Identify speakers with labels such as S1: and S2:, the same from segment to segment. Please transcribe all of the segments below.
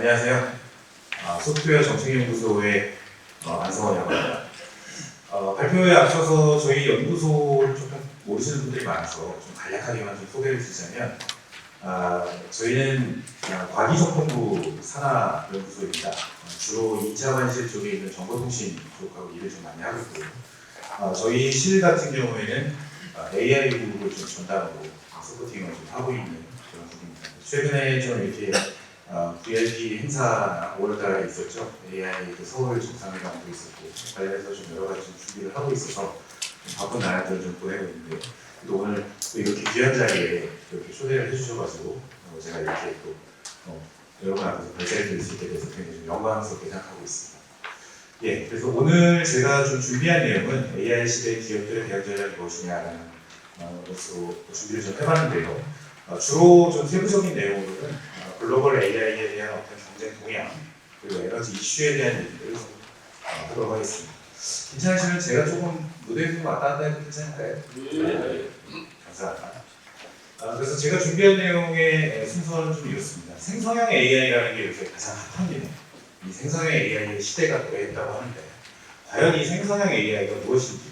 S1: 안녕하세요. 소프트웨어 정책연구소의 안성원이라고 합니다. 발표에 앞서서 저희 연구소를 조금 모르시는 분들이 많아서 좀 간략하게만 좀 소개를 드리자면, 저희는 과기정통부 산하연구소입니다. 주로 2차 관실 쪽에 있는 정보통신 쪽하고 일을 좀 많이 하고 있고요. 저희 실 같은 경우에는 AI 부분을 좀 전담으로 서포팅을 좀 하고 있는 그런 부분입니다. 최근에 좀 이렇게 VIP 행사 5월달에 있었죠. AI 서울 정상회담도 있었고 관련해서 좀 여러 가지 좀 준비를 하고 있어서 좀 바쁜 날들을 좀 보내고 있는데, 또 오늘 또 이렇게 귀한 자리에 이렇게 초대를 해주셔가지고 제가 이렇게 또 여러분 앞에서 발제를 드릴 수 있게 돼서 굉장히 좀 영광스럽게 생각하고 있습니다. 예, 그래서 오늘 제가 좀 준비한 내용은 AI 시대 기업들의 대응 전략이 무엇이냐라는 것으로 준비를 좀 해봤는데요. 주로 좀 세부적인 내용으로는 글로벌 AI에 대한 어떤 경쟁 동향, 그리고 에너지 이슈에 대한 얘기들을 좀 하도록 하겠습니다. 괜찮으시면 제가 조금 무대에 좀 왔다 갔다 해도 괜찮을까요? 네. 감사합니다. 그래서 제가 준비한 내용의 순서는 좀 이렇습니다. 생성형 AI라는 게 요새 가장 핫합니다. 이 생성형 AI의 시대가 도래했다고 하는데, 과연 이 생성형 AI가 무엇인지,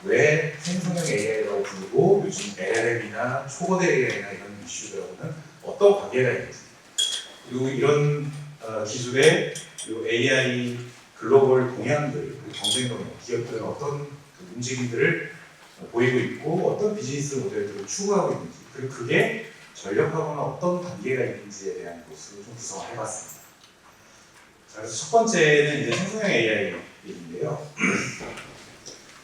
S1: 왜 생성형 AI라고 부르고 요즘 LLM이나 초거대 AI나 이런 이슈들하고는 어떤 관계가 있는지, 그리고 이런 기술의 AI 글로벌 동향들, 경쟁 동향, 기업들은 어떤 움직임들을 보이고 있고 어떤 비즈니스 모델들을 추구하고 있는지, 그리고 그게 전력하고는 어떤 관계가 있는지에 대한 것으로 좀 구성을 해봤습니다. 자, 그래서 첫 번째는 이제 생성형 AI인데요.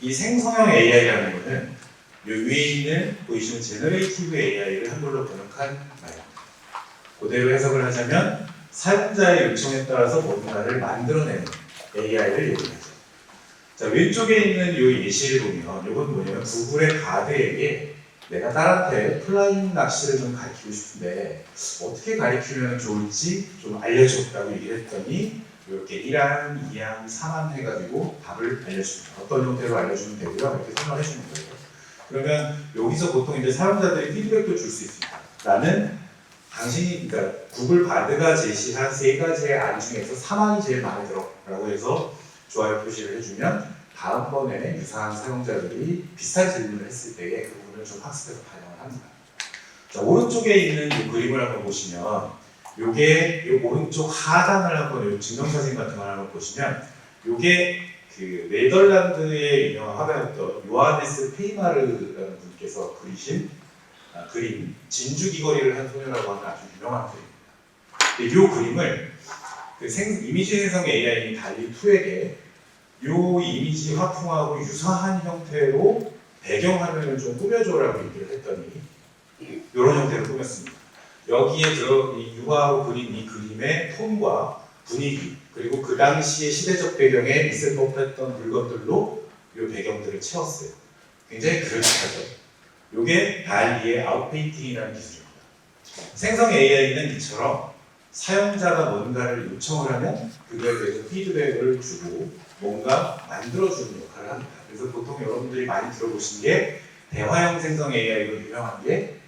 S1: 이 생성형 AI라는 것은 이 위에 있는 보이시는 제너레이티브 AI를 한글로 번역한 말입니다. 그대로 해석을 하자면 사용자의 요청에 따라서 뭔가를 만들어내는 AI를 얘기하죠. 자, 왼쪽에 있는 이 예시를 보면 이건 뭐냐면 구글의 바드에게 내가 딸한테 플라잉 낚시를 좀 가르치고 싶은데 어떻게 가르치면 좋을지 좀 알려줘라고 얘기를 했더니 이렇게 1항, 2항, 3항 해가지고 답을 알려줍니다. 어떤 형태로 알려주면 되고요. 이렇게 설명해 주는 거예요. 그러면 여기서 보통 이제 사용자들이 피드백도 줄 수 있습니다. 나는 당신이, 그러니까 구글 바드가 제시한 3가지의 안 중에서 3항이 제일 마음에 들어 라고 해서 좋아요 표시를 해주면 다음번에 유사한 사용자들이 비슷한 질문을 했을 때에 그 부분을 좀 학습해서 반영을 합니다. 자, 오른쪽에 있는 이 그림을 한번 보시면 요게 요 오른쪽 하단을 한번 요 증명사진 같은 걸 한번 보시면 요게 그 네덜란드의 유명한 화가였던 요하네스 페이마르라는 분께서 그리신 그림, 진주 귀걸이를 한 소녀라고 하는 아주 유명한 그림입니다. 근데 이 그림을 이미지 생성 AI 달리2에게 이 이미지 화풍하고 유사한 형태로 배경화면을 좀 꾸며줘라고 얘기를 했더니 이런 형태로 꾸몄습니다. 여기에 이 유화로 그린 이 그림의 톤과 분위기, 그리고 그 당시의 시대적 배경에 있을 법했던 물건들로 이 배경들을 채웠어요. 굉장히 그럴듯하죠. 이게 달리의 아웃페인팅이라는 기술입니다. 생성 AI는 이처럼 사용자가 뭔가를 요청을 하면 그거에 대해서 피드백을 주고 뭔가 만들어주는 역할을 합니다. 그래서 보통 여러분들이 많이 들어보신 게 대화형 생성 AI로 유명한 게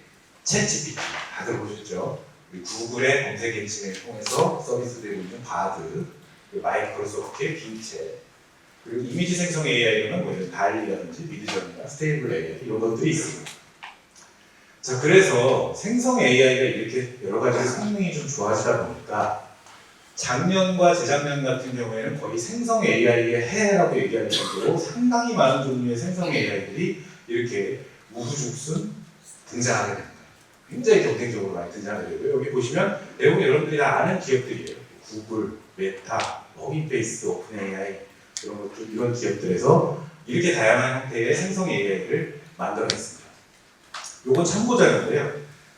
S1: 챗GPT, 다들 보셨죠? 구글의 검색 엔진을 통해서 서비스되고 있는 바드, 마이크로소프트의 빙챗, 그리고 이미지 생성 AI로는 뭐 달리라든지 미드저니나 스테이블 AI 이런 것들이 있습니다. 자, 그래서 생성 AI가 이렇게 여러 가지 성능이 좀 좋아지다 보니까 작년과 재작년 같은 경우에는 거의 생성 AI의 해라고 얘기할 정도로 상당히 많은 종류의 생성 AI들이 이렇게 우후죽순 등장하게 됩니다. 굉장히 경쟁적으로 많이 등장하게 되고요. 여기 보시면 대부분 여러분들이 다 아는 기업들이에요. 구글, 메타, 허밍페이스, 오픈AI 이런 기업들에서 이렇게 다양한 형태의 생성 AI를 만들어냈습니다. 요건 참고자료인데요.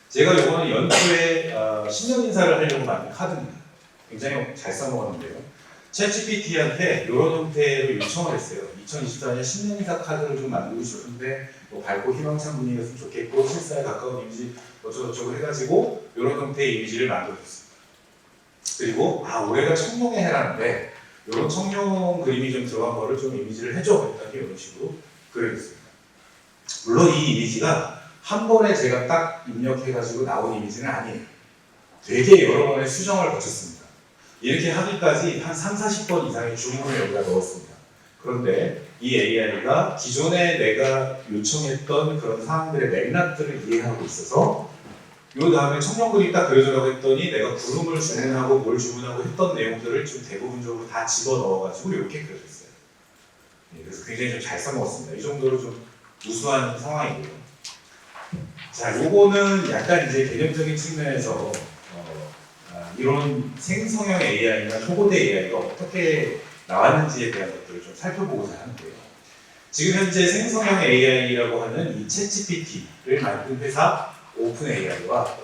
S1: 제가 요거는 연초에 신년 인사를 하려고 만든 카드입니다. 굉장히 잘 써먹었는데요. 챗GPT한테 이런 형태로 요청을 했어요. 2024년 신년 인사 카드를 좀 만들고 싶은데 뭐 밝고 희망찬 분위기였으면 좋겠고 실사에 가까운 이미지 어쩌고저쩌고 해가지고 이런 형태의 이미지를 만들어줬습니다. 그리고 올해가 청룡의 해라는데 이런 청룡 그림이 좀 들어간 거를 좀 이미지를 해줘 했더니 이런 식으로 그려줬습니다. 물론 이 이미지가 한 번에 제가 딱 입력해가지고 나온 이미지는 아니에요. 되게 여러 번의 수정을 거쳤습니다. 이렇게 하기까지 한 3, 40번 이상의 주문을 여기다 넣었습니다. 그런데 이 AI가 기존에 내가 요청했던 그런 사항들의 맥락들을 이해하고 있어서 요 다음에 청년 그림 딱 그려주라고 했더니 내가 구름을 주문하고 뭘 주문하고 했던 내용들을 좀 대부분적으로 다 집어 넣어가지고 이렇게 그려줬어요. 그래서 굉장히 좀 잘 써먹었습니다. 이 정도로 좀 우수한 상황이고요. 자, 요거는 약간 이제 개념적인 측면에서 이런 생성형 AI나 초고대 AI가 어떻게 나왔는지에 대한 것들을 좀 살펴보고자 하는데요. 지금 현재 생성형 AI라고 하는 이 챗GPT를 만든 회사 오픈 AI와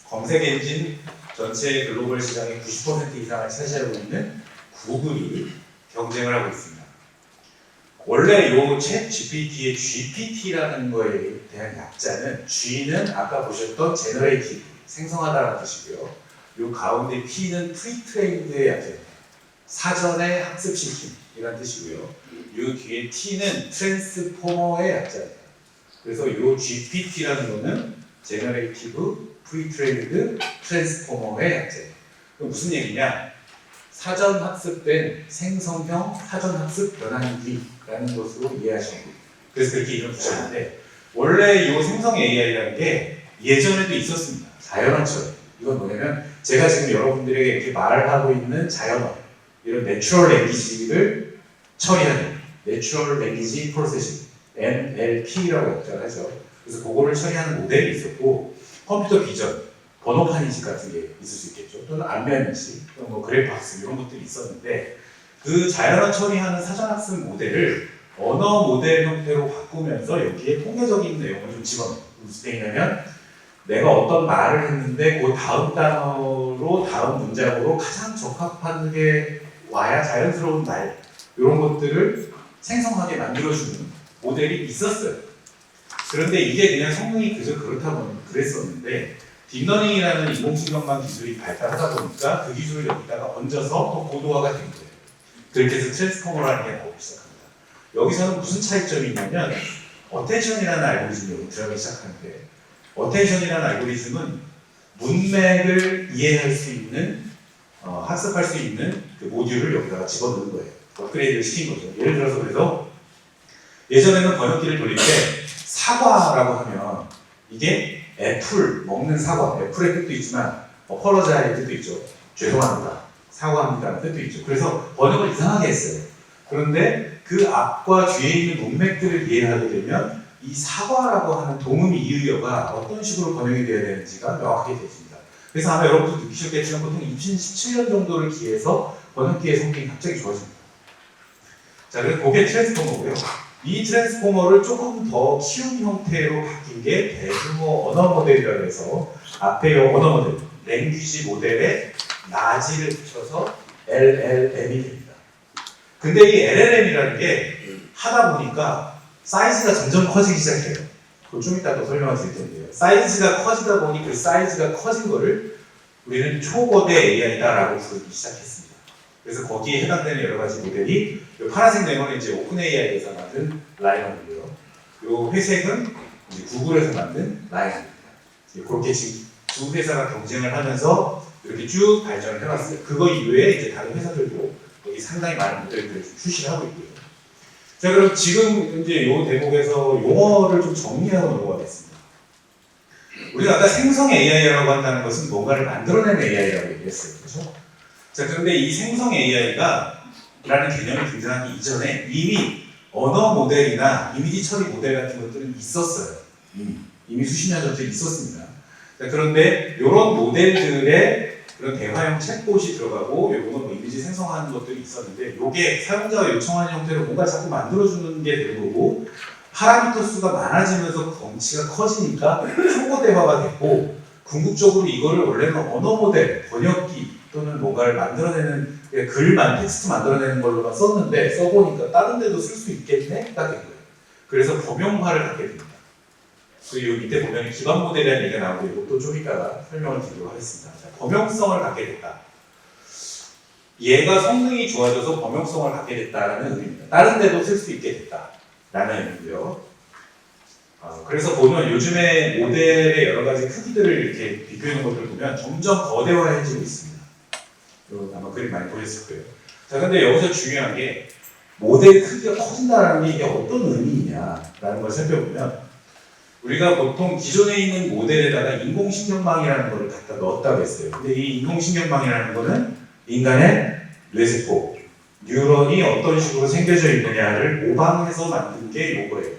S1: 검색 엔진 전체 글로벌 시장의 90% 이상을 차지하고 있는 구글이 경쟁을 하고 있습니다. 원래 이 챗 GPT의 GPT라는 거에 대한 약자는 G는 아까 보셨던 제너레이티브, 생성하다라는 뜻이고요. 이 가운데 T는 프리트레인드의 약자입니다. 사전에 학습시킴이라는 뜻이고요. 이 뒤에 T는 트랜스포머의 약자입니다. 그래서 이 GPT라는 거는 제너레이티브, 프리트레인드, 트랜스포머의 약자예요. 그럼 무슨 얘기냐? 사전 학습된 생성형 사전 학습 변환기라는 것으로 이해하시면 됩니다. 그래서 그렇게 이름 붙였는데 원래 이 생성 AI라는 게 예전에도 있었습니다. 자연어처럼. 이건 뭐냐면 제가 지금 여러분들에게 이렇게 말을 하고 있는 자연어 이런 내추럴 랭귀지를 처리하는 내추럴 랭귀지 프로세싱 NLP라고 약자를 하죠. 그래서 그거를 처리하는 모델이 있었고 컴퓨터 비전 번호판 인식 같은 게 있을 수 있겠죠. 또는 안면 인식, 또는 뭐 그래프 학습 이런 것들이 있었는데 그 자연어 처리하는 사전학습 모델을 언어 모델 형태로 바꾸면서 여기에 통계적인 내용을 좀 집어넣어요. 무슨 얘기냐면 내가 어떤 말을 했는데 그 다음 단어로 다음 문장으로 가장 적합하게 와야 자연스러운 말 이런 것들을 생성하게 만들어주는 모델이 있었어요. 그런데 이게 그냥 성능이 그저 그렇다고 그랬었는데 딥러닝이라는 인공신경망 기술이 발달하다 보니까 그 기술을 여기다가 얹어서 더 고도화가 된 거예요. 그렇게 해서 트랜스포머라는 게 나오기 시작합니다. 여기서는 무슨 차이점이 있냐면 어텐션이라는 알고리즘이 여기 들어가기 시작하는데 어텐션이라는 알고리즘은 문맥을 이해할 수 있는 학습할 수 있는 그 모듈을 여기다가 집어넣는 거예요. 업그레이드를 시킨 거죠. 예를 들어서 그래서 예전에는 번역기를 돌릴 때 사과라고 하면 이게 애플, 먹는 사과, 애플의 뜻도 있지만 어퍼러자의 뜻도 있죠. 죄송합니다. 사과합니다는 뜻도 있죠. 그래서 번역을 이상하게 했어요. 그런데 그 앞과 뒤에 있는 문맥들을 이해하게 되면 이 사과라고 하는 동음 이의어가 어떤 식으로 번역이 되어야 되는지가 명확하게 되십니다. 그래서 아마 여러분도 느끼셨겠지만 보통 2017년 정도를 기해서 번역기의 성능이 갑자기 좋아집니다. 자, 그래서 그게 트랜스포머고요. 이 트랜스포머를 조금 더 키운 형태로 바뀐 게 대규모 언어 모델이라고 해서 앞에 언어 모델, 랭귀지 모델에 나지를 붙여서 LLM이 됩니다. 근데 이 LLM이라는 게 하다 보니까 사이즈가 점점 커지기 시작해요. 그걸 좀 이따 또 설명을 드릴 텐데요. 사이즈가 커지다 보니 그 사이즈가 커진 거를 우리는 초거대 AI다라고 부르기 시작했습니다. 그래서 거기에 해당되는 여러 가지 모델이 이 파란색 네모는 이제 오픈 AI에서 만든 라이언이고요. 이 회색은 이제 구글에서 만든 라이언입니다. 그렇게 지금 두 회사가 경쟁을 하면서 이렇게 쭉 발전을 해왔어요. 그거 이외에 이제 다른 회사들도 여기 상당히 많은 모델들을 출시를 하고 있고요. 자, 그럼 지금 이제 이 대목에서 용어를 좀 정리하고 넘어가겠습니다. 우리가 아까 생성 AI라고 한다는 것은 뭔가를 만들어낸 AI라고 얘기했어요. 그렇죠? 자, 그런데 이 생성 AI가 라는 개념이 등장하기 이전에 이미 언어 모델이나 이미지 처리 모델 같은 것들은 있었어요. 이미 수십 년 전부터 있었습니다. 자, 그런데 이런 모델들의 그런 대화형 챗봇이 들어가고 요거는 뭐 이미지 생성하는 것들이 있었는데 요게 사용자가 요청하는 형태로 뭔가 자꾸 만들어주는 게 되는 거고 파라미터 수가 많아지면서 덩치가 커지니까 초고대화가 됐고 궁극적으로 이거를 원래는 언어 모델, 번역기 또는 뭔가를 만들어내는 글만, 텍스트 만들어내는 걸로만 썼는데 써보니까 다른 데도 쓸 수 있겠네? 딱 된 거예요. 그래서 범용화를 하게 됩니다. 그리고 여기 밑에 보면 기반 모델이라는 얘기가 나오고 이것도 좀 이따가 설명을 드리도록 하겠습니다. 자, 범용성을 갖게 됐다. 얘가 성능이 좋아져서 범용성을 갖게 됐다라는 의미입니다. 다른 데도 쓸 수 있게 됐다라는 의미고요. 그래서 보면 요즘에 모델의 여러 가지 크기들을 이렇게 비교하는 것들을 보면 점점 거대화해지고 있습니다. 여러분 아마 그림 많이 보셨을 거예요. 자, 근데 여기서 중요한 게 모델 크기가 커진다는 게 이게 어떤 의미냐라는 걸 살펴보면 우리가 보통 기존에 있는 모델에다가 인공신경망이라는 걸 갖다 넣었다고 했어요. 근데 이 인공신경망이라는 거는 인간의 뇌세포, 뉴런이 어떤 식으로 생겨져 있느냐를 모방해서 만든 게 요거예요.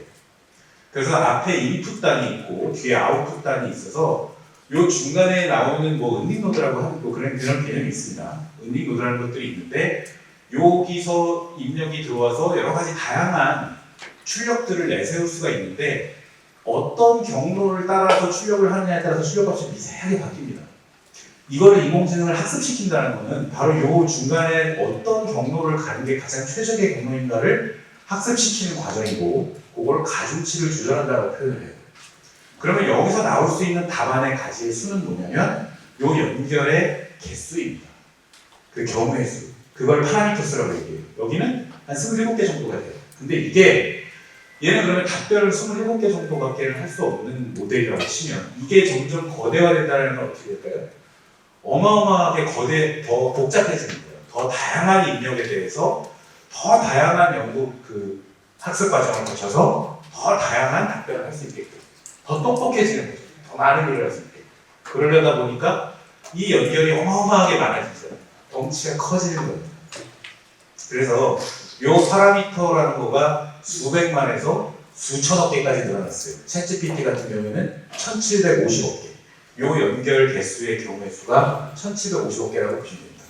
S1: 그래서 앞에 인풋단이 있고 뒤에 아웃풋단이 있어서 요 중간에 나오는 뭐 은닉노드라고 하는 뭐 그런 개념이 있습니다. 은닉노드라는 것들이 있는데 여기서 입력이 들어와서 여러 가지 다양한 출력들을 내세울 수가 있는데 어떤 경로를 따라서 출력을 하느냐에 따라서 출력값이 미세하게 바뀝니다. 이거를 인공지능을 학습시킨다는 것은 바로 요 중간에 어떤 경로를 가는 게 가장 최적의 경로인가를 학습시키는 과정이고 그걸 가중치를 조절한다고 표현을 해요. 그러면 여기서 나올 수 있는 답안의 가지의 수는 뭐냐면 요 연결의 개수입니다. 그 경우의 수. 그걸 파라미터스라고 얘기해요. 여기는 한 27개 정도가 돼요. 근데 이게 얘는 그러면 답변을 27개 정도밖에 할 수 없는 모델이라고 치면 이게 점점 거대화된다는 건 어떻게 될까요? 어마어마하게 더 복잡해지는 거예요. 더 다양한 입력에 대해서 더 다양한 연구 학습 과정을 거쳐서 더 다양한 답변을 할 수 있게끔 더 똑똑해지는 거죠. 더 많은 일을 할 수 있게끔. 그러려다 보니까 이 연결이 어마어마하게 많아지죠. 덩치가 커지는 겁니다. 그래서 요 파라미터라는 거가 수백만에서 수천억 개까지 늘어났어요. 챗GPT 같은 경우에는 1750억 개. 요 연결 개수의 경우의 수가 1750억 개라고 보시면 됩니다.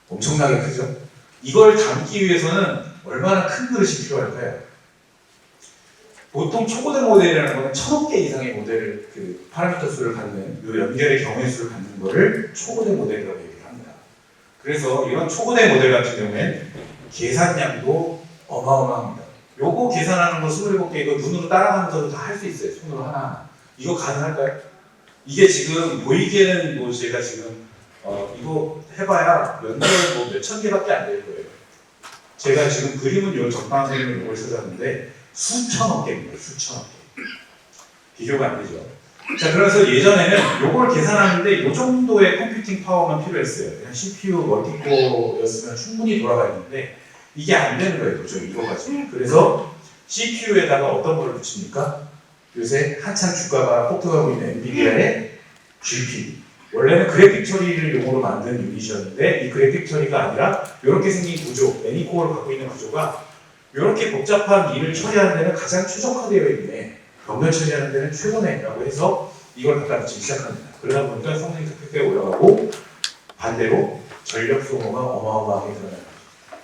S1: 엄청나게 크죠? 이걸 담기 위해서는 얼마나 큰 그릇이 필요할까요? 보통 초고대 모델이라는 거는 1000억 개 이상의 모델을 파라미터 수를 갖는 요 연결의 경우의 수를 갖는 거를 초고대 모델이라고 얘기를 합니다. 그래서 이런 초고대 모델 같은 경우에는 계산량도 어마어마합니다. 요거 계산하는 거 27개 이거 눈으로 따라가면서도 다 할 수 있어요. 손으로 하나. 이거 가능할까요? 이게 지금 보이기에는 뭐 제가 지금 이거 해봐야 연결 뭐 몇천 개밖에 안 될 거예요. 제가 지금 그림은 요 적당한 그림을 이걸 찾았는데 수천억 개입니다. 수천억 개. 비교가 안 되죠. 자, 그래서 예전에는 요걸 계산하는데 요 정도의 컴퓨팅 파워만 필요했어요. 그냥 CPU 멀티코어였으면 충분히 돌아가는데 이게 안 되는 거예요. 도저히 이거 가지고. 그래서 CPU에다가 어떤 걸 붙입니까? 요새 한참 주가가 폭등하고 있는 엔비디아의 GPU. 원래는 그래픽 처리를 용어로 만든 유닛이었는데 이 그래픽 처리가 아니라 이렇게 생긴 구조, 애니코어를 갖고 있는 구조가 이렇게 복잡한 일을 처리하는 데는 가장 최적화되어 있네. 병렬 처리하는 데는 최고네라고 해서 이걸 갖다 붙이기 시작합니다. 그러다 보니까 성능이 급격하게 올라가고 반대로 전력 소모가 어마어마하게 늘어나는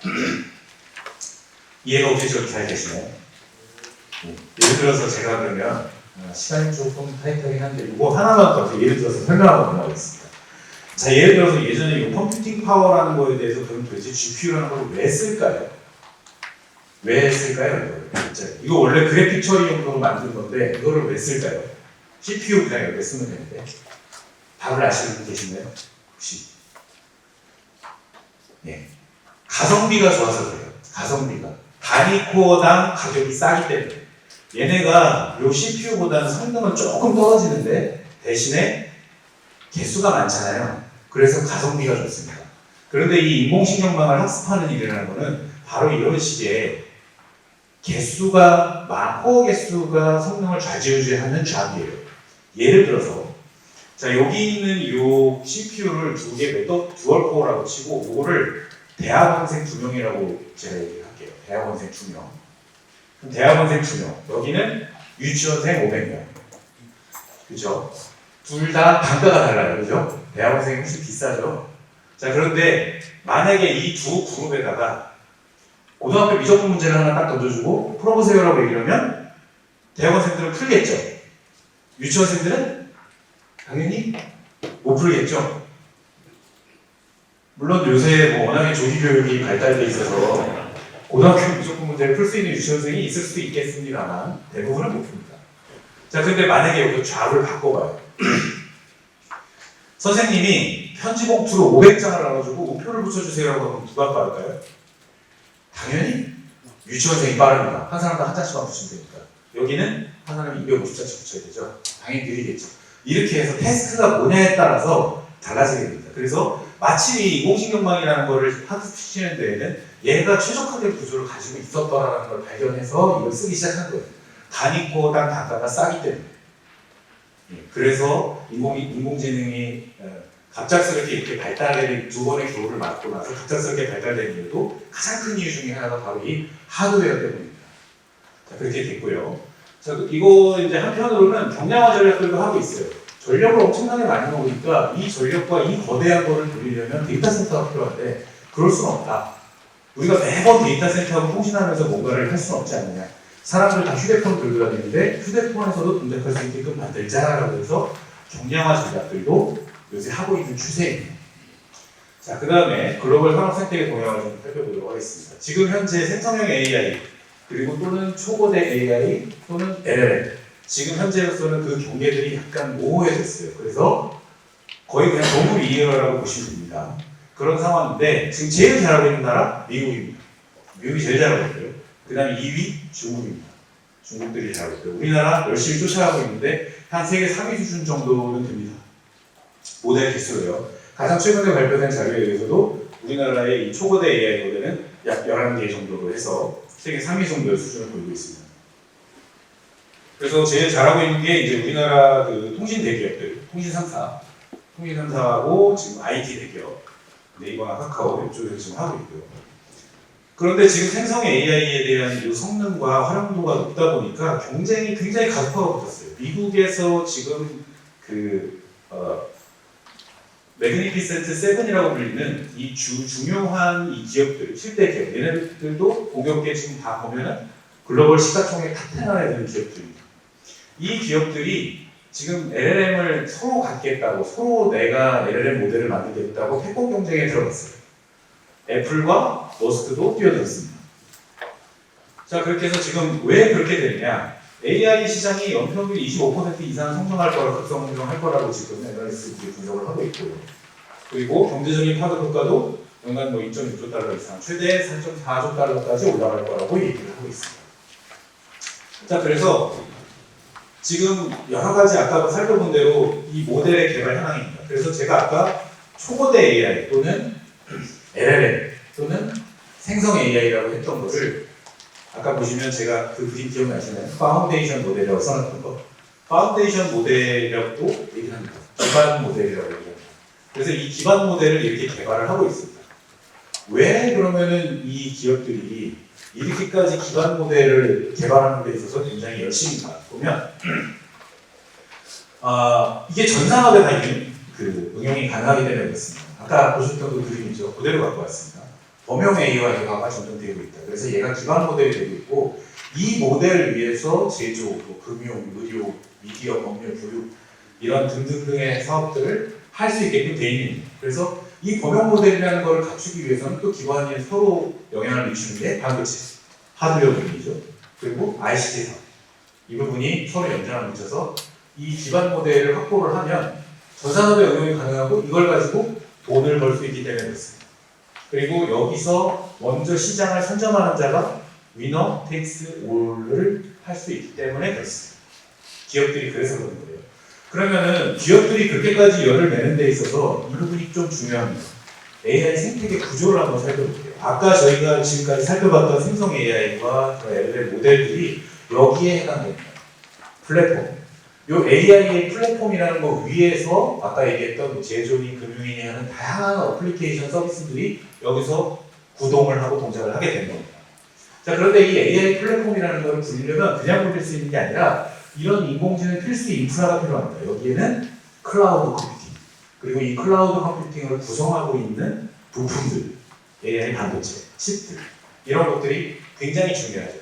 S1: 거죠. 이해가 혹시 잘 되시나요? 예를 들어서 제가 그러면 시간이 조금 타이트하긴 한데 이거 하나만 더 예를 들어서 설명하고 넘어가겠습니다. 자, 예를 들어서 예전에 이 컴퓨팅 파워라는 거에 대해서 그럼 도대체 GPU라는 걸 왜 쓸까요? 왜 쓸까요? 이거 원래 그래픽 처리 용도로 만든 건데 이거를 왜 쓸까요? CPU 그냥 이렇게 쓰면 되는데 답을 아시는 분 계신가요? 혹시? 예. 가성비가 좋아서 그래요. 가성비가. 단위 코어당 가격이 싸기 때문에 얘네가 요 CPU보다는 성능은 조금 떨어지는데 대신에 개수가 많잖아요. 그래서 가성비가 좋습니다. 그런데 이 인공신경망을 학습하는 일이라는 거는 바로 이런 식의 코어 개수가 성능을 좌지우지하는 잡이에요. 예를 들어서 자, 여기 있는 요 CPU를 두 개 듀얼 코어라고 치고 이거를 대학원생 2명이라고 제가 얘기할게요. 대학원생 2명. 그럼 대학원생 2명. 여기는 유치원생 500명. 그죠? 둘 다 단가가 달라요. 그죠? 대학원생이 훨씬 비싸죠? 자, 그런데 만약에 이 두 그룹에다가 고등학교 미적분 문제를 하나 딱 던져주고 풀어보세요라고 얘기를 하면 대학원생들은 풀겠죠? 유치원생들은 당연히 못 풀겠죠? 물론 요새 뭐 워낙에 조기교육이 발달돼 있어서 고등학교 미적분 문제를 풀 수 있는 유치원생이 있을 수도 있겠습니다만 대부분은 못 풉니다. 자, 근데 만약에 여기 좌우를 바꿔봐요. 선생님이 편지 봉투로 500장을 나눠주고 우표를 붙여주세요라고 하면 누가 빠를까요? 당연히 유치원생이 빠릅니다. 한 사람당 한 장씩만 붙이면 되니까. 여기는 한 사람이 250장씩 붙여야 되죠. 당연히 느리겠죠. 이렇게 해서 태스크가 뭐냐에 따라서 달라지게 됩니다. 그래서 마치 이 인공신경망이라는 거를 학습시키는 데에는 얘가 최적화된 구조를 가지고 있었더라는 걸 발견해서 이걸 쓰기 시작한 거예요. 단위코단 단가가 싸기 때문에. 그래서 인공지능이 갑작스럽게 이렇게 발달된 두 번의 교육을 맞고 나서 갑작스럽게 발달된 이유도 가장 큰 이유 중에 하나가 바로 이 하드웨어 때문입니다. 자, 그렇게 됐고요. 자, 이거 이제 한편으로는 경량화 전략들도 하고 있어요. 전력을 엄청나게 많이 먹으니까 이 전력과 이 거대한 거를 돌리려면 데이터 센터가 필요한데 그럴 수는 없다. 우리가 매번 데이터 센터하고 통신하면서 뭔가를 할 수는 없지 않느냐. 사람들 다 휴대폰 들고 다니는데 휴대폰에서도 동작할 수 있게끔 만들자라고 해서 경량화 전략들도 요새 하고 있는 추세입니다. 자, 그 다음에 글로벌 산업 생태계 동향을 좀 살펴보도록 하겠습니다. 지금 현재 생성형 AI 그리고 또는 초거대 AI 또는 LLM 지금 현재로서는 그 경계들이 약간 모호해졌어요. 그래서 거의 그냥 동물 이해라고 보시면 됩니다. 그런 상황인데 지금 제일 잘하고 있는 나라 미국입니다. 미국이 제일 잘하고 있고요. 그 다음에 2위 중국입니다. 중국들이 잘하고 있고요. 우리나라 열심히 쫓아가고 있는데 한 세계 3위 수준 정도는 됩니다. 모델 개수로요. 가장 최근에 발표된 자료에 의해서도 우리나라의 이 초거대 AI 모델은 약 11개 정도로 해서 세계 3위 정도의 수준을 보이고 있습니다. 그래서 제일 잘하고 있는 게 이제 우리나라 그 통신 대기업들, 통신 3사하고 지금 IT 대기업, 네이버나 카카오 이쪽에서 지금 하고 있고요. 그런데 지금 생성 AI에 대한 이 성능과 활용도가 높다 보니까 경쟁이 굉장히 가속화가 붙었어요. 미국에서 지금 매그니피센트 7이라고 불리는 이 중요한 이 기업들, 7대 기업, 얘네들도 공격계 지금 다 보면은 글로벌 시가총액 탑10 안에 드는 기업들입니다. 이 기업들이 지금 LLM을 서로 갖겠다고, 서로 내가 LLM 모델을 만들겠다고 패권 경쟁에 들어갔어요. 애플과 머스크도 뛰어들었습니다. 자, 그렇게 해서 지금 왜 그렇게 되느냐? AI 시장이 연평균 25% 이상 성장할 거라고, 급성장할 거라고 지금 애널리스트들이 분석을 하고 있고요. 그리고 경제적인 파급 효과도 연간 2.6조 달러 이상, 최대 3.4조 달러까지 올라갈 거라고 얘기를 하고 있습니다. 자, 그래서 지금 여러 가지 아까 살펴본 대로 이 모델의 개발 현황입니다. 그래서 제가 아까 초거대 AI 또는 LLM 또는 생성 AI라고 했던 것을 아까 보시면 제가 그 그림 기억나시나요? 파운데이션 모델이라고 써놨던 거. 파운데이션 모델이라고 얘기를 합니다. 기반 모델이라고 얘기합니다. 그래서 이 기반 모델을 이렇게 개발을 하고 있습니다. 왜 그러면은 이 기업들이 이렇게까지 기반 모델을 개발하는 데 있어서 굉장히 열심인가 보면 이게 전 산업에 다 응용이 가능하기 때문에 그렇습니다. 아까 보셨던 그 그림이죠. 그대로 갖고 왔습니다. 범용 A와 얘가 점점되고 있다. 그래서 얘가 기반 모델이 되고 있고 이 모델을 위해서 제조, 금융, 의료, 미디어, 법률, 교육 이런 등등등의 사업들을 할 수 있게끔 되어 있는 겁니다. 그래서 이 범용 모델이라는 걸 갖추기 위해서는 또 기반이 서로 영향을 미치는 게 반도체, 하드웨어 부분이죠. 그리고 ICT 사업. 이 부분이 서로 연장을 미쳐서 이 기반 모델을 확보를 하면 전 산업에 응용이 가능하고 이걸 가지고 돈을 벌 수 있기 때문에 그렇습니다. 그리고 여기서 먼저 시장을 선점하는 자가 위너 텍스 올을 할 수 있기 때문에 그렇습니다. 기업들이 그래서 그런 거예요. 그러면은 기업들이 그렇게까지 열을 내는 데 있어서 이 부분이 좀 중요합니다. AI 생태계 구조를 한번 살펴볼게요. 아까 저희가 지금까지 살펴봤던 생성 AI와 LLM 모델들이 여기에 해당됩니다. 플랫폼. 요 AI의 플랫폼이라는 거 위에서 아까 얘기했던 제조니 금융인이 하는 다양한 어플리케이션 서비스들이 여기서 구동을 하고 동작을 하게 된 겁니다. 자, 그런데 이 AI 플랫폼이라는 걸 부리려면 그냥 부릴 수 있는 게 아니라 이런 인공지능 필수 인프라가 필요합니다. 여기에는 클라우드 컴퓨팅, 그리고 이 클라우드 컴퓨팅을 구성하고 있는 부품들, AI 반도체, 칩들 이런 것들이 굉장히 중요하죠.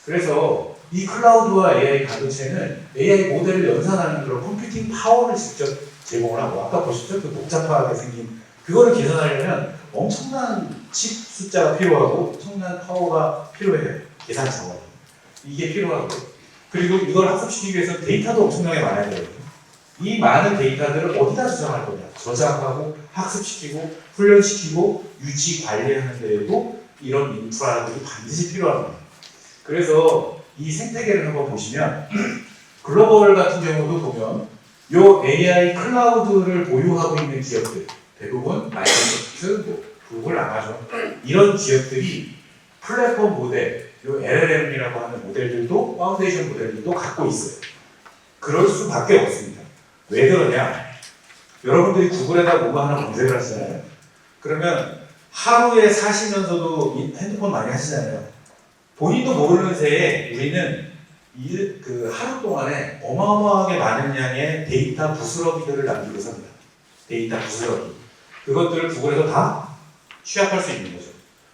S1: 그래서 이 클라우드와 AI 반도체는 AI 모델을 연산하는 그런 컴퓨팅 파워를 직접 제공을 하고 아까 보셨죠? 그 복잡하게 생긴 그거를 계산하려면 엄청난 칩 숫자가 필요하고 엄청난 파워가 필요해요. 계산 자원이. 이게 필요하고 그리고 이걸 학습시키기 위해서 데이터도 엄청나게 많아야 되거든요. 이 많은 데이터들을 어디다 저장할 거냐? 저장하고 학습시키고 훈련시키고 유지 관리하는 데에도 이런 인프라들이 반드시 필요합니다. 그래서 이 생태계를 한번 보시면 글로벌 같은 경우도 보면 요 AI 클라우드를 보유하고 있는 기업들 대부분 마이크로소프트, 뭐 구글, 아마존 이런 기업들이 플랫폼 모델, 요 LLM이라고 하는 모델들도 파운데이션 모델들도 갖고 있어요. 그럴 수밖에 없습니다. 왜 그러냐? 여러분들이 구글에다 뭐가 하나 검색을 하시잖아요. 그러면 하루에 사시면서도 핸드폰 많이 하시잖아요. 본인도 모르는 새에 우리는 그 하루 동안에 어마어마하게 많은 양의 데이터 부스러기들을 남기고 삽니다. 데이터 부스러기. 그것들을 구글에서 다 취합할 수 있는 거죠.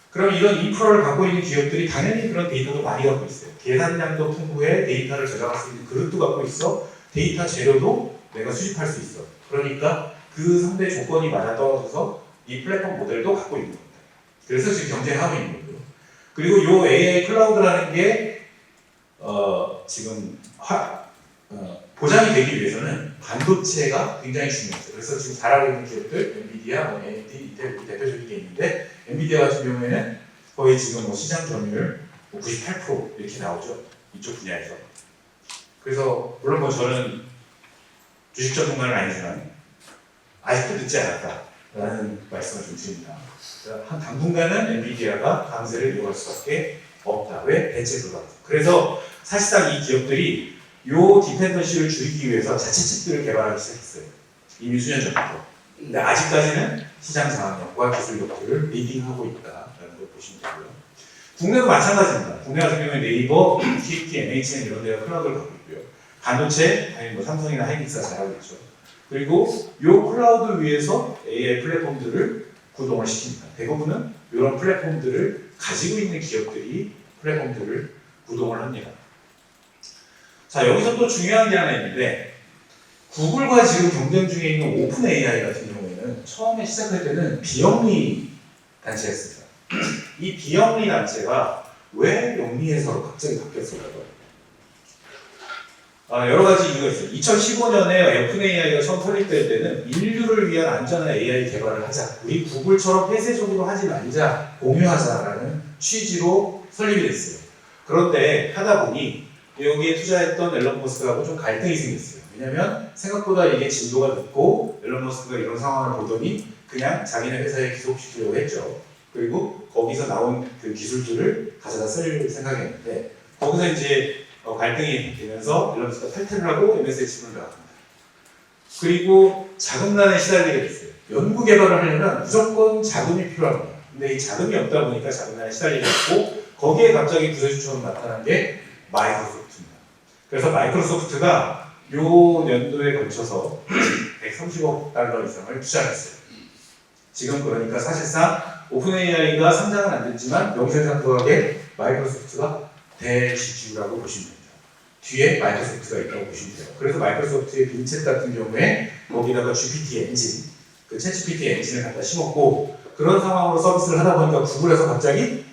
S1: 그럼 이런 인프라를 갖고 있는 기업들이 당연히 그런 데이터도 많이 갖고 있어요. 계산량도 풍부해, 데이터를 저장할 수 있는 그릇도 갖고 있어, 데이터 재료도 내가 수집할 수 있어. 그러니까 그 3대 조건이 맞아떨어져서 이 플랫폼 모델도 갖고 있는 겁니다. 그래서 지금 경쟁하고 있는 거고요. 그리고 이 AI 클라우드라는 게 지금 보장이 되기 위해서는 반도체가 굉장히 중요하죠. 그래서 지금 잘하고 있는 기업들, 엔비디아, AMD, 인텔 대표적인 게 있는데, 엔비디아 같은 경우에는 거의 지금 시장 점유율 98% 이렇게 나오죠. 이쪽 분야에서. 그래서 물론 저는 주식 전문가는 아니지만 아직도 늦지 않았다라는 말씀을 좀 드립니다. 한 당분간은 엔비디아가 강세를 이어갈 수밖에 없다. 왜? 대체 불가. 그래서 사실상 이 기업들이 요 디펜던시를 줄이기 위해서 자체 칩들을 개발하기 시작했어요. 이미 수년 전부터. 근데 아직까지는 시장 장악력과 기술력들을 리딩하고 있다라는 걸 보시면 되고요. 국내도 마찬가지입니다. 국내 같은 경우에 네이버, TT, NHN 이런 데가 클라우드를 갖고 있고요. 반도체, 당연히 삼성이나 하이닉스가 잘하고 있죠. 그리고 요 클라우드 위에서 AI 플랫폼들을 구동을 시킵니다. 대부분은 이런 플랫폼들을 가지고 있는 기업들이 플랫폼들을 구동을 합니다. 자, 여기서 또 중요한 게 하나 있는데, 구글과 지금 경쟁 중에 있는 오픈 AI 같은 경우에는 처음에 시작할 때는 비영리 단체였습니다. 이 비영리 단체가 왜 영리해서 갑자기 바뀌었을까요? 여러 가지 이유가 있어요. 2015년에 오픈 AI가 처음 설립될 때는 인류를 위한 안전한 AI 개발을 하자. 우리 구글처럼 폐쇄적으로 하지 말자. 공유하자라는 취지로 설립이 됐어요. 그런데 하다 보니 여기에 투자했던 앨런 머스크하고 좀 갈등이 생겼어요. 왜냐면 생각보다 이게 진도가 늦고 앨런 머스크가 이런 상황을 보더니 그냥 자기네 회사에 기속시키려고 했죠. 그리고 거기서 나온 그 기술들을 가져다 쓸 생각이었는데 거기서 이제 갈등이 되면서 앨런 머스크가 탈퇴를 하고 MS에 집을 나갑니다. 그리고 자금난에 시달리게 됐어요. 연구 개발을 하려면 무조건 자금이 필요합니다. 근데 이 자금이 없다 보니까 자금난에 시달리게 됐고 거기에 갑자기 구세주처럼 나타난 게 마이크로소프트입니다. 그래서 마이크로소프트가 요 연도에 걸쳐서 130억 달러 이상을 투자했어요. 지금 그러니까 사실상 오픈 AI가 상장은 안 됐지만 명실상부하게 마이크로소프트가 대지주라고 보시면 됩니다. 뒤에 마이크로소프트가 있다고 보시면 돼요. 그래서 마이크로소프트의 빈챗 같은 경우에 거기다가 GPT 엔진, 그 챗GPT 엔진을 갖다 심었고 그런 상황으로 서비스를 하다 보니까 구글에서 갑자기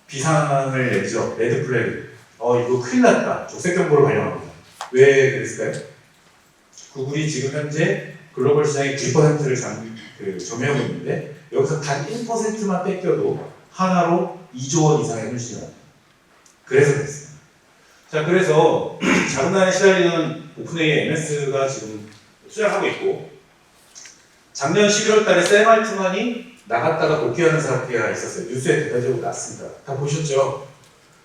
S1: 비상을 내죠. 레드 플래그. 이거 큰일 났다. 적색 경보를 발령합니다. 왜 그랬을까요? 구글이 지금 현재 글로벌 시장의 9%를 점유하고 있는데 여기서 단 1%만 뺏겨도 하나로 2조 원 이상의 손실이 납니다. 그래서 그랬어요. 자, 그래서 자금난에 시달리는 오픈AI MS가 지금 투자하고 있고 작년 11월 달에 샘 알트만이 나갔다가 복귀하는 사태가 있었어요. 뉴스에 대대적으로 났습니다. 다 보셨죠?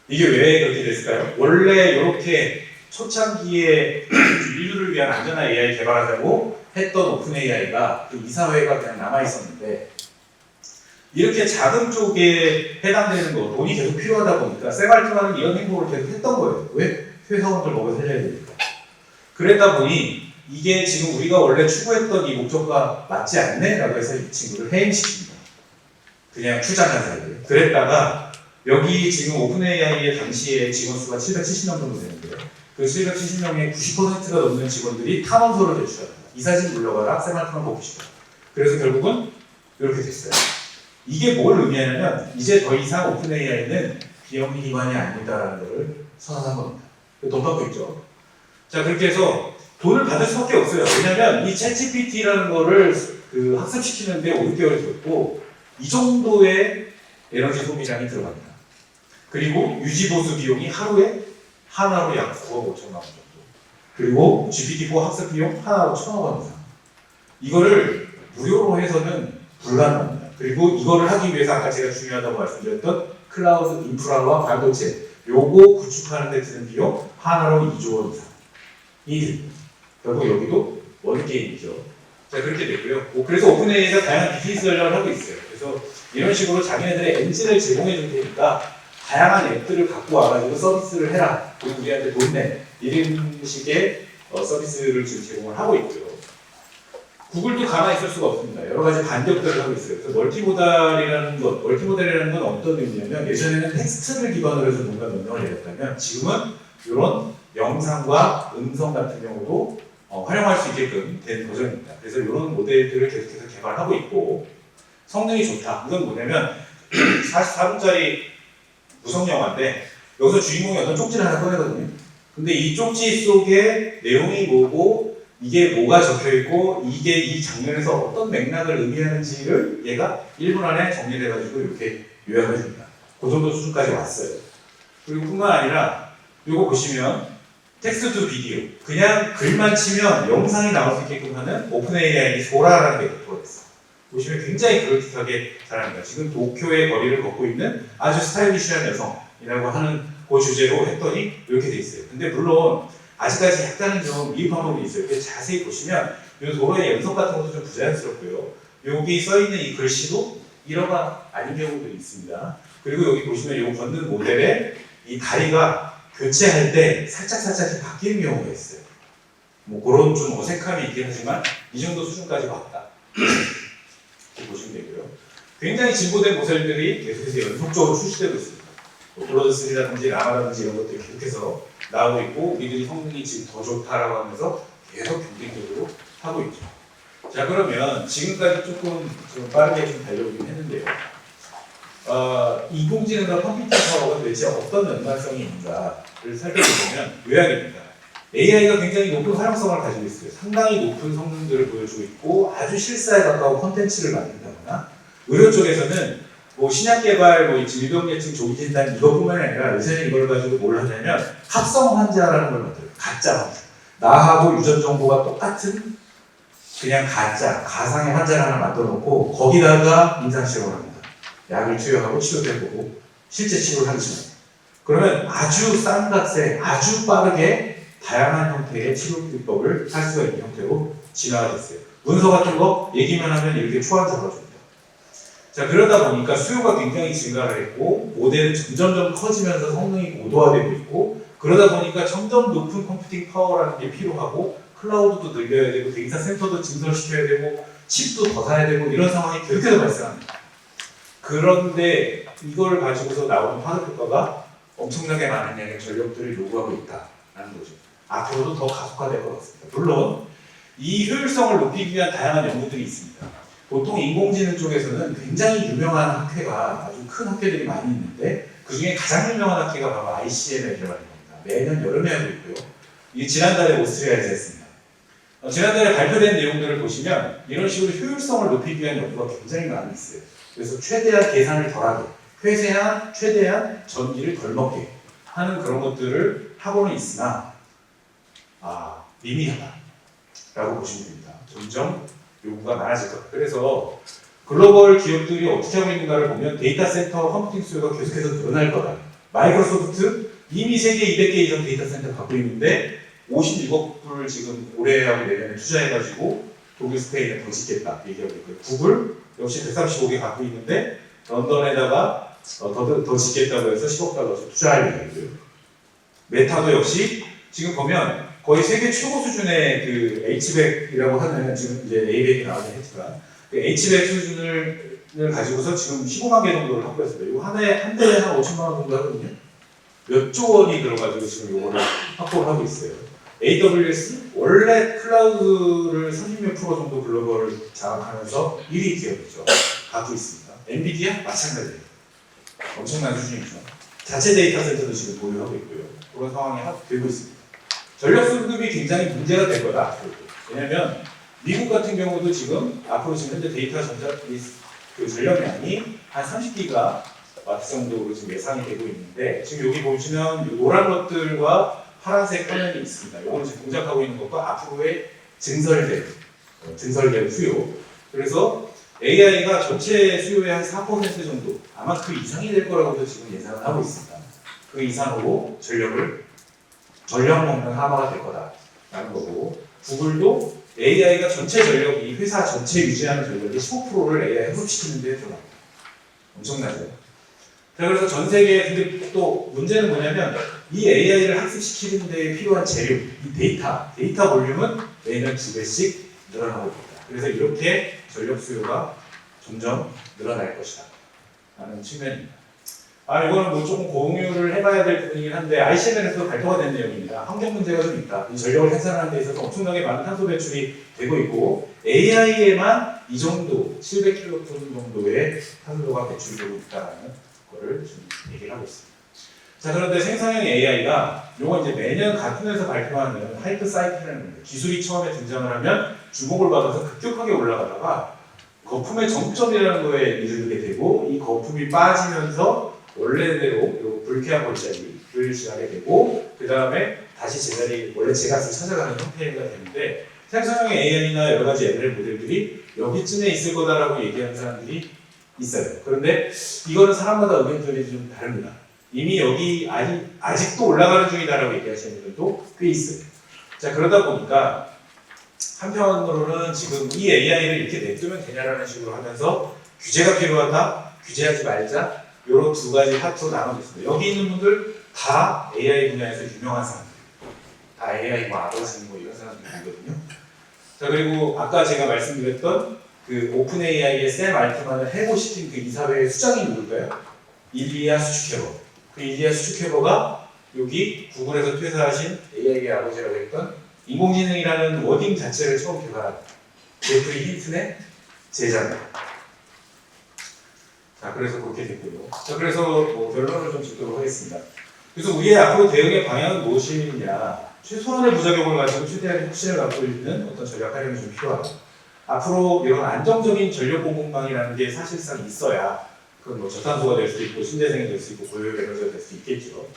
S1: 이게 왜 그렇게 됐을까요? 원래 이렇게 초창기에 인류를 위한 안전한 AI 개발하자고 했던 오픈 AI가 그 이사회가 그냥 남아있었는데 이렇게 자금 쪽에 해당되는 거, 돈이 계속 필요하다 보니까 샘 알트만은 이런 행보를 계속 했던 거예요. 왜? 회사원들 먹여 살려야 되니까. 그랬다 보니 이게 지금 우리가 원래 추구했던 이 목적과 맞지 않네? 라고 해서 이 친구를 해임시킵니다. 그냥 출장한 사이에. 그랬다가 여기 지금 오픈AI의 당시에 직원 수가 770명 정도 되는데요. 그 770명의 90%가 넘는 직원들이 탄원서를 제출합니다. 이 사진 물러가라, 샘 알트만 뽑히시다. 그래서 결국은 이렇게 됐어요. 이게 뭘 의미하냐면 이제 더 이상 오픈AI는 비영리 기관이 아니다라는 것을 선언한 겁니다. 돈 받고 있죠. 자, 그렇게 해서 돈을 받을 수밖에 없어요. 왜냐면 이 챗GPT라는 거를 학습시키는데 5개월이 들었고 이 정도의 에너지 소비량이 들어갑니다. 그리고 유지보수 비용이 하루에 하나로 약 9억 5천만 원 정도. 그리고 GPT-4 학습 비용 하나로 1,000억 원 이상. 이거를 무료로 해서는 불가능합니다. 그리고 이거를 하기 위해서 아까 제가 중요하다고 말씀드렸던 클라우드 인프라와 반도체 요거 구축하는 데 드는 비용 하나로 2조 원 이상이 듭니다. 결국 여기도 원게임이죠. 자, 그렇게 됐고요. 그래서 오픈AI가 다양한 비즈니스 전략을 하고 있어요. 그래서 이런 식으로 자기네들의 엔진을 제공해 줄 테니까 다양한 앱들을 갖고 와가지고 서비스를 해라. 그리고 우리한테 돈 내. 이런 식의 서비스를 지금 제공을 하고 있고요. 구글도 가만히 있을 수가 없습니다. 여러 가지 반격들을 하고 있어요. 그래서 멀티모달이라는 건 어떤 의미냐면 예전에는 텍스트를 기반으로 해서 뭔가 명령을 내렸다면 지금은 이런 영상과 음성 같은 경우도 활용할 수 있게끔 된 버전입니다. 그래서 이런 모델들을 계속해서 개발하고 있고 성능이 좋다. 이건 뭐냐면 44분짜리 무성 영화인데 여기서 주인공이 어떤 쪽지를 하나 꺼내거든요. 근데 이 쪽지 속에 내용이 뭐고 이게 뭐가 적혀있고 이게 이 장면에서 어떤 맥락을 의미하는지를 얘가 1분 안에 정리를 해가지고 이렇게 요약을 해줍니다. 그 정도 수준까지 왔어요. 그리고 뿐만 아니라 이거 보시면 텍스트 투 비디오 그냥 글만 치면 영상이 나올 수 있게끔 하는 오픈AI 소라라는 게 도입됐어요. 보시면 굉장히 그럴듯하게 잘합니다. 지금 도쿄의 거리를 걷고 있는 아주 스타일리시한 여성이라고 하는 그 주제로 했더니 이렇게 돼 있어요. 근데 물론 아직까지 약간은 좀 미흡한 부분이 있어요. 그래서 자세히 보시면 이 도로의 연속 같은 것도 좀 부자연스럽고요. 여기 써있는 이 글씨도 일어가 아닌 경우도 있습니다. 그리고 여기 보시면 이 걷는 모델의 이 다리가 교체할 때 살짝 바뀌는 경우가 있어요. 뭐 그런 좀 어색함이 있긴 하지만 이 정도 수준까지 왔다. 이렇게 보시면 되고요. 굉장히 진보된 모델들이 계속해서 연속적으로 출시되고 있습니다. 뭐 블러드3라든지 라마라든지 이런 것들이 계속해서 나오고 있고 우리들이 성능이 지금 더 좋다라고 하면서 계속 경쟁적으로 하고 있죠. 자, 그러면 지금까지 조금 좀 빠르게 좀 달려오긴 했는데요. 인공지능과 컴퓨터 파워가 도대체 어떤 연관성이 있는가를 살펴보면 요약입니다. AI가 굉장히 높은 활용성을 가지고 있어요. 상당히 높은 성능들을 보여주고 있고 아주 실사에 가까운 콘텐츠를 만든다거나 의료 쪽에서는 뭐 신약 개발, 뭐 질병예측, 조기 진단 이것뿐만이 아니라 요새는 이걸 가지고 뭘 하냐면 합성 환자라는 걸 만들어요. 가짜 환자. 나하고 유전 정보가 똑같은 그냥 가상의 환자를 하나 만들어 놓고 거기다가 임상 실험을 합니다. 약을 투여하고 치료도 해보고 실제 치료를 하지만 그러면 아주 싼 값에 아주 빠르게 다양한 형태의 치료 기법을 할 수가 있는 형태로 진화가 됐어요. 문서 같은 거 얘기만 하면 이렇게 초안 잡아줍니다. 자, 그러다 보니까 수요가 굉장히 증가를 했고 모델은 점점 커지면서 성능이 고도화되고 있고 그러다 보니까 점점 높은 컴퓨팅 파워라는 게 필요하고 클라우드도 늘려야 되고 데이터 센터도 증설시켜야 되고 칩도 더 사야 되고 이런 상황이 계속해서 발생합니다. 그런데 이걸 가지고서 나오는 파급 효과가 엄청나게 많은 양의 전력들을 요구하고 있다는 거죠. 앞으로도 더 가속화될 것 같습니다. 물론 이 효율성을 높이기 위한 다양한 연구들이 있습니다. 보통 인공지능 쪽에서는 굉장히 유명한 학회가 아주 큰 학회들이 많이 있는데 그 중에 가장 유명한 학회가 바로 ICML이라는 겁니다. 매년 여름에 하고 있고요. 이게 지난달에 오스트리아에서 했습니다. 지난달에 발표된 내용들을 보시면 이런 식으로 효율성을 높이기 위한 연구가 굉장히 많이 있어요. 그래서 최대한 계산을 덜하게, 최대한 전기를 덜 먹게 하는 그런 것들을 하고는 있으나 미미하다라고 보시면 됩니다. 점점 요구가 많아질 겁니다. 그래서 글로벌 기업들이 어떻게 하고 있는가를 보면 데이터 센터 컴퓨팅 수요가 계속해서 늘어날 거다. 마이크로소프트 이미 세계 200개 이상 데이터 센터 갖고 있는데 56억 불을 지금 올해하고 내년에 투자해가지고 독일 스페인에 더 짓겠다 얘기하고 있고요. 구글 역시 135개 갖고 있는데 런던에다가 더 짓겠다고 해서 10억 달러씩 투자할 예정이고요. 메타도 역시 지금 보면 거의 세계 최고 수준의 그 H백이라고 하는 지금 이제 A백이 나오긴 했지만 그 H백 수준을 가지고서 지금 15만 개 정도를 확보했습니다. 이거 한 대에 한 5천만 원 정도 하거든요. 몇 조 원이 들어가지고 지금 이거를 확보를 하고 있어요. AWS 원래 클라우드를 30몇 프로 정도 글로벌을 장악하면서 1위 기업이죠. 갖고 있습니다. 엔비디아 마찬가지예요. 엄청난 수준이죠. 자체 데이터 센터도 지금 보유하고 있고요. 그런 상황이 되고 있습니다. 전력 수급이 굉장히 문제가 될 거다. 왜냐하면 미국 같은 경우도 지금 앞으로 지금 현재 데이터 그 전력량이 한 30기가 와트 정도로 지금 예상이 되고 있는데 지금 여기 보시면 노란 것들과 파란색 화면이 있습니다. 이거는 지금 동작하고 있는 것과 앞으로의 증설될 수요. 그래서 AI가 전체 수요의 한 4% 정도, 아마 그 이상이 될 거라고도 지금 예상을 하고 있습니다. 그 이상으로 전력 먹는 하마가 될 거다라는 거고, 구글도 AI가 전체 전력, 이 회사 전체 유지하는 전력의 15%를 AI 흡수시키는 데 들어갑니다. 엄청나죠? 자, 그래서 전 세계, 근데 또 문제는 뭐냐면, 이 AI를 학습시키는 데 필요한 재료, 이 데이터 볼륨은 매년 2배씩 늘어나고 있다. 그래서 이렇게 전력 수요가 점점 늘어날 것이다 라는 측면입니다. 이거는 뭐 조금 공유를 해봐야 될 부분이긴 한데, ICMM에서도 발표가 된 내용입니다. 환경 문제가 좀 있다. 이 전력을 생산하는 데 있어서 엄청나게 많은 탄소 배출이 되고 있고, AI에만 이 정도, 700kT 정도의 탄소가 배출되고 있다는 거를 좀 얘기를 하고 있습니다. 자, 그런데 생성형 AI가 요거 이제 매년 가튼에서 발표하는 하이프 사이클이라는 겁니다. 기술이 처음에 등장을 하면 주목을 받아서 급격하게 올라가다가 거품의 정점이라는 거에 이르게 되고, 이 거품이 빠지면서 원래대로 요 불쾌한 골짜기를 지나게 되고, 그 다음에 다시 제자리, 원래 제값을 찾아가는 형태가 되는데, 생성형 AI나 여러 가지 ML 모델들이 여기쯤에 있을 거다라고 얘기하는 사람들이 있어요. 그런데 이거는 사람마다 의견들이 좀 다릅니다. 이미 여기 아직도 올라가는 중이다라고 얘기하시는 분들도 꽤 있어요. 자, 그러다 보니까 한편으로는 지금 이 AI를 이렇게 냅두면 되냐라는 식으로 하면서 규제가 필요하다, 규제하지 말자, 이런 두 가지 파트로 나눠져 있습니다. 여기 있는 분들 다 AI 분야에서 유명한 사람들, 다 AI 뭐 아버지 뭐 이런 사람들이거든요. 자, 그리고 아까 제가 말씀드렸던 그 오픈 AI의 샘 알트만을 해고시킨 그 이사회의 수장이 누굴까요? 일리아 수축해버. 그 일리아 수축해버가 여기 구글에서 퇴사하신 AI의 아버지라고 했던 인공지능이라는 워딩 자체를 처음 개발한 제프리 힌튼의 제자입니다. 자, 그래서 그렇게 됐고요. 자, 그래서 뭐 결론을 좀 짓도록 하겠습니다. 그래서 우리의 앞으로 대응의 방향은 무엇이냐? 최소한의 부작용을 가지고 최대한의 혁신을 갖고 있는 어떤 전략 활용이 좀 필요하다. 앞으로 이런 안정적인 전력 공급망이라는 게 사실상 있어야, 그건 뭐 저탄소가 될 수도 있고 신재생이 될 수 있고 고효율 에너지가 될 수 있겠죠.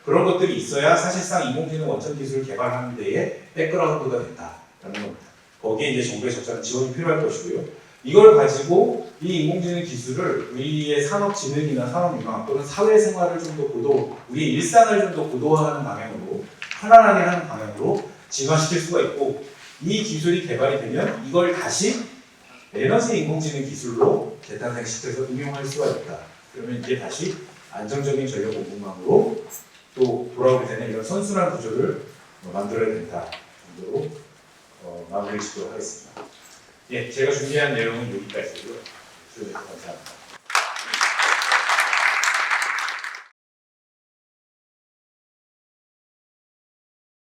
S1: 그런 것들이 있어야 사실상 인공지능 원천 기술을 개발하는 데에 백그라운드가 된다라는 겁니다. 거기에 이제 정부의 적절한 지원이 필요할 것이고요. 이걸 가지고 이 인공지능 기술을 우리의 산업진흥이나 산업융합 또는 사회생활을 좀 더 우리의 일상을 좀 더 고도화하는 방향으로, 편안하게 하는 방향으로 진화시킬 수가 있고, 이 기술이 개발이 되면 이걸 다시 에너지 인공지능 기술로 재탄생시켜서 응용할 수가 있다. 그러면 이게 다시 안정적인 전력 공급망으로 또 돌아오게 되는 이런 선순환 구조를 만들어야 된다 정도로 마무리 짓도록 하겠습니다. 예, 제가 준비한 내용은 여기까지고요. 감사합니다.